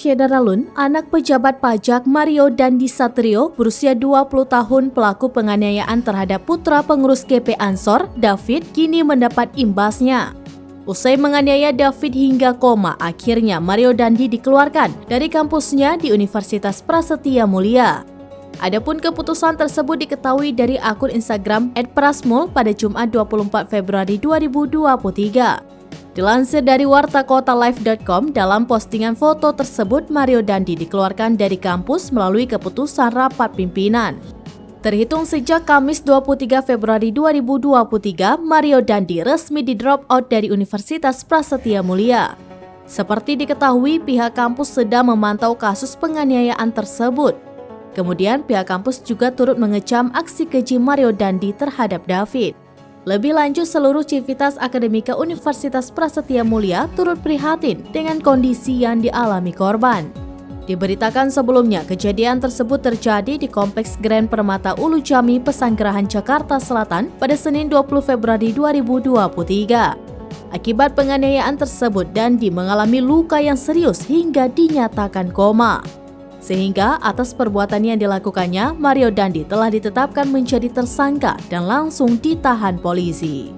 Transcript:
Syederalun, anak pejabat pajak Mario Dandi Satrio berusia 20 tahun pelaku penganiayaan terhadap putra pengurus GP Ansor, David, kini mendapat imbasnya. Usai menganiaya David hingga koma, akhirnya Mario Dandi dikeluarkan dari kampusnya di Universitas Prasetya Mulia. Adapun keputusan tersebut diketahui dari akun Instagram @prasmul pada Jumat 24 Februari 2023. Dilansir dari wartakotalive.com, dalam postingan foto tersebut Mario Dandi dikeluarkan dari kampus melalui keputusan rapat pimpinan. Terhitung sejak Kamis 23 Februari 2023, Mario Dandi resmi di-drop out dari Universitas Prasetya Mulia. Seperti diketahui, pihak kampus sedang memantau kasus penganiayaan tersebut. Kemudian pihak kampus juga turut mengecam aksi keji Mario Dandi terhadap David. Lebih lanjut, seluruh Civitas Akademika Universitas Prasetya Mulia turut prihatin dengan kondisi yang dialami korban. Diberitakan sebelumnya, kejadian tersebut terjadi di Kompleks Grand Permata Ulu Jami, Pesanggerahan, Jakarta Selatan pada Senin 20 Februari 2023. Akibat penganiayaan tersebut, Dandi mengalami luka yang serius hingga dinyatakan koma. Sehingga atas perbuatan yang dilakukannya, Mario Dandi telah ditetapkan menjadi tersangka dan langsung ditahan polisi.